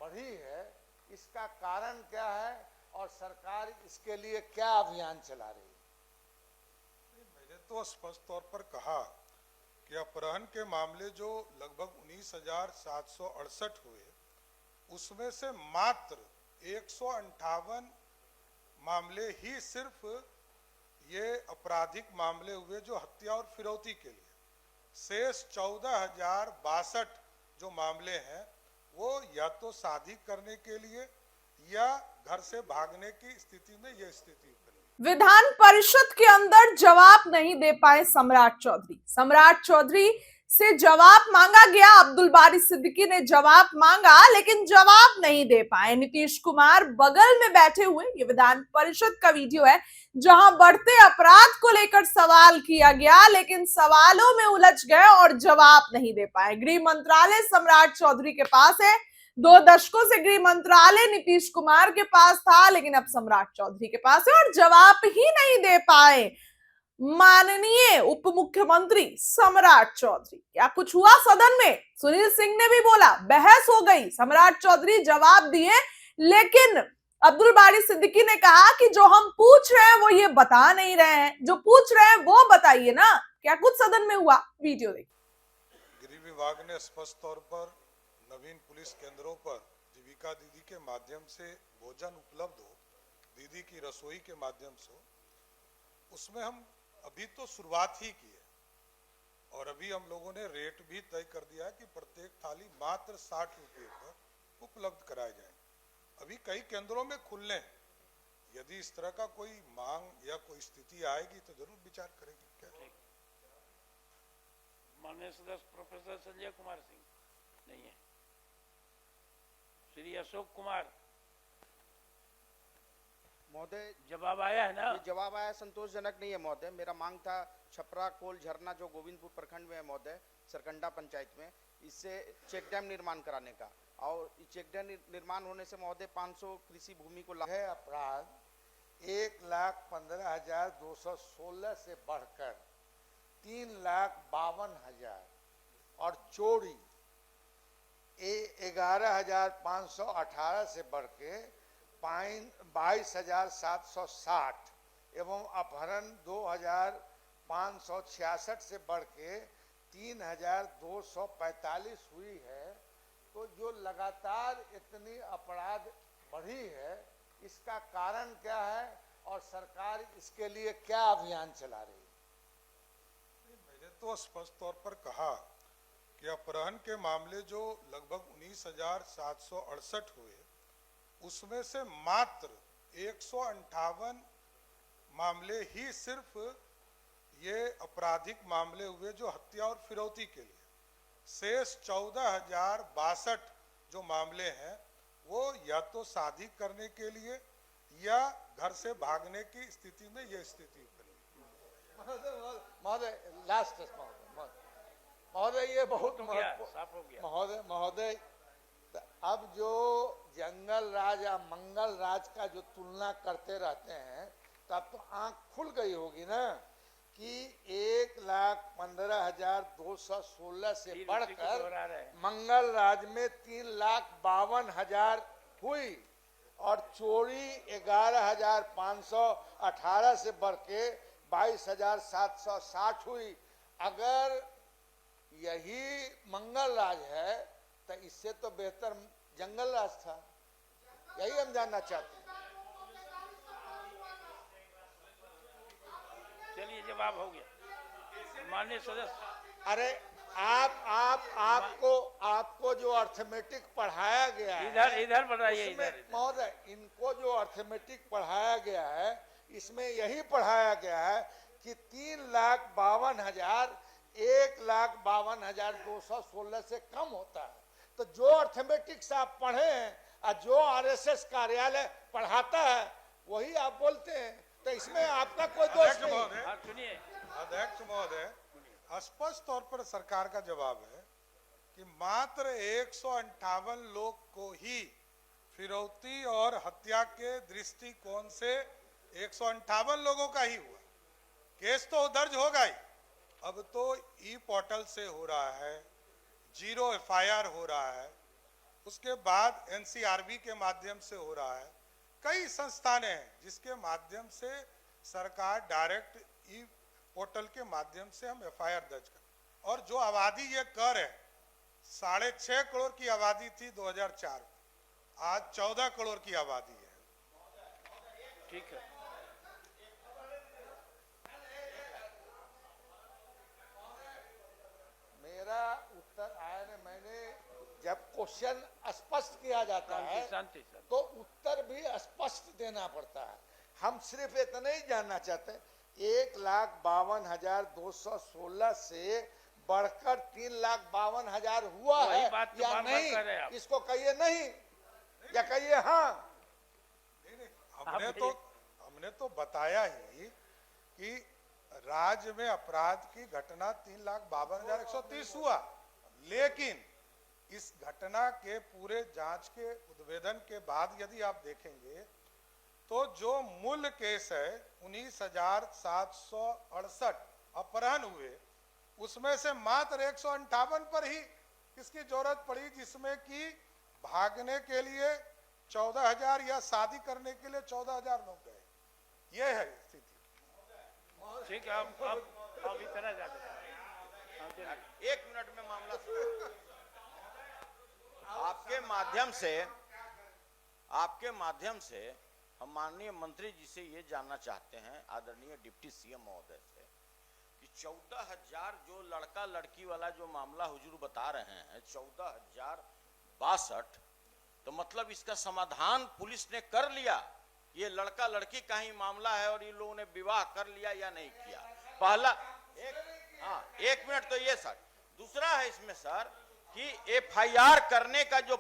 बढ़ी है, इसका कारण क्या है और सरकार इसके लिए क्या अभियान चला रही है? मैंने तो स्पष्ट तौर पर कहा कि अपहरण के मामले जो लगभग 19,768 हुए, उसमें से मात्र 158 मामले ही सिर्फ ये आपराधिक मामले हुए जो हत्या और फिरौती के लिए। शेष 14,062 जो मामले हैं वो या तो शादी करने के लिए या घर से भागने की स्थिति में ये स्थिति बनी। विधान परिषद के अंदर जवाब नहीं दे पाए सम्राट चौधरी। सम्राट चौधरी से जवाब मांगा गया, अब्दुल बारी सिद्दीकी ने जवाब मांगा लेकिन जवाब नहीं दे पाए। नीतीश कुमार बगल में बैठे हुए, ये विधान परिषद का वीडियो है जहां बढ़ते अपराध को लेकर सवाल किया गया लेकिन सवालों में उलझ गए और जवाब नहीं दे पाए। गृह मंत्रालय सम्राट चौधरी के पास है, 2 दशकों से गृह मंत्रालय नीतीश कुमार के पास था लेकिन अब सम्राट चौधरी के पास है और जवाब ही नहीं दे पाए माननीय उप मुख्यमंत्री सम्राट चौधरी। क्या कुछ हुआ सदन में? सुनील सिंह ने भी बोला, बहस हो गई, सम्राट चौधरी जवाब दिए लेकिन अब्दुल बारी सिद्दीकी ने कहा कि जो हम पूछ रहे हैं वो ये बता नहीं रहे हैं, जो पूछ रहे हैं वो बताइए ना। क्या कुछ सदन में हुआ, वीडियो देखिए। गृह विभाग ने स्पष्ट तौर पर नवीन पुलिस केंद्रों पर जीविका दीदी के माध्यम से भोजन उपलब्ध हो, दीदी की रसोई के माध्यम से, उसमें हम अभी तो शुरुआत ही की है और अभी हम लोगों ने रेट भी तय कर दिया है कि प्रत्येक थाली मात्र 60 रुपये पर उपलब्ध कराए जाए। अभी कई केंद्रों में खुलने हैं, यदि इस तरह का कोई मांग या कोई स्थिति आएगी तो जरूर विचार करेंगे। क्या माननीय सदस्य प्रोफेसर संजय कुमार सिंह नहीं है, श्री अशोक कुमार महोदय, जवाब आया है ना? ये जवाब आया संतोषजनक नहीं है महोदय। मेरा मांग था छपरा कोल झरना जो गोविंदपुर प्रखंड में है महोदय, सरकंडा पंचायत में, इससे चेक डैम निर्माण कराने का, और चेक डैम निर्माण होने से महोदय 500 कृषि भूमि को है। अपराध 1,15,216 से बढ़कर 3,52,000 और चोरी 11,518 से बढ़ के 22,760 एवं अपहरण 2,566 से बढ़ के 3,245 हुई है। तो जो लगातार इतनी अपराध बढ़ी है, इसका कारण क्या है और सरकार इसके लिए क्या अभियान चला रही है? मैंने तो स्पष्ट तौर पर कहा कि अपहरण के मामले जो लगभग 19,768 हुए, उसमें से मात्र 158 मामले ही सिर्फ ये आपराधिक मामले हुए जो हत्या और फिरौती के लिए। शेष 14,062 जो मामले हैं वो या तो शादी करने के लिए या घर से भागने की स्थिति में ये स्थिति बनी। महोदय लास्ट महोदय, ये बहुत महोदय, अब जो जंगल राज या मंगल राज का जो तुलना करते रहते हैं, तब तो आंख खुल गई होगी ना कि 1,15,216 से बढ़कर मंगल राज में 3,52,000 हुई और चोरी 11,518 से बढ़ के 22,760 हुई। अगर यही मंगल राज है तो इससे तो बेहतर जंगल राज था। यही हम जानना चाहते हैं। चलिए, जवाब हो गया माननीय सदस्य। अरे आपको जो अर्थमेटिक पढ़ाया गया है, इधर बढ़ाइए, इधर महोदय, इनको जो अर्थमेटिक पढ़ाया गया है, इसमें यही पढ़ाया गया है कि 3,52,000 1,52,216 से कम होता है। तो जो अर्थमेटिक्स आप पढ़े हैं और जो आरएसएस कार्यालय पढ़ाता है वही आप बोलते हैं, तो इसमें आपका कोई दोष नहीं। सुनिए अध्यक्ष महोदय, स्पष्ट तौर पर सरकार का जवाब है कि मात्र 158 लोग को ही फिरौती और हत्या के दृष्टिकोण से 158 लोगों का ही हुआ। केस तो दर्ज होगा ही, अब तो ई पोर्टल से हो रहा है, 0 FIR हो रहा है, उसके बाद एनसीआरबी के माध्यम से हो रहा है। कई संस्थानें हैं जिसके माध्यम से सरकार डायरेक्ट ई पोर्टल के माध्यम से हम एफआईआर दर्ज कर, और जो आबादी ये कर है 6.5 करोड़ की आबादी थी 2004 में, आज 14 करोड़ की आबादी है। ठीक है। मेरा उत्तर आया ने, मैंने जब क्वेश्चन स्पष्ट किया जाता है शांति सर। तो उत्तर भी स्पष्ट देना पड़ता है। हम सिर्फ इतना ही जानना चाहते हैं 1,52,216 से बढ़कर 3,52,000 हुआ वही है बात तो या बार-बार नहीं, कर रहे हैं आप। इसको कहिए नहीं या कहिए हाँ। हमने तो बताया ही कि राज्य में अपराध की घटना 3,52,130 हुआ, लेकिन इस घटना के पूरे जांच के उद्भेदन के बाद यदि आप देखेंगे तो जो मूल केस है 19,768 अपहरण हुए, उसमें से मात्र 158 पर ही किसकी जरूरत पड़ी, जिसमें कि भागने के लिए 14,000 या शादी करने के लिए 14,000 लोग गए। ये है स्थिति। ठीक है, आप इतना ज्यादा 1 मिनट में मामला आपके माध्यम से हम माननीय मंत्री जी से ये जानना चाहते हैं, आदरणीय डिप्टी सीएम महोदय से, कि 14,000 जो लड़का लड़की वाला जो मामला हुजूर बता रहे हैं 14,062, तो मतलब इसका समाधान पुलिस ने कर लिया? ये लड़का लड़की का ही मामला है और ये लोगों ने विवाह कर लिया या नहीं किया? पहला एक मिनट तो ये सर। दूसरा है इसमें सर कि एफआईआर करने का जो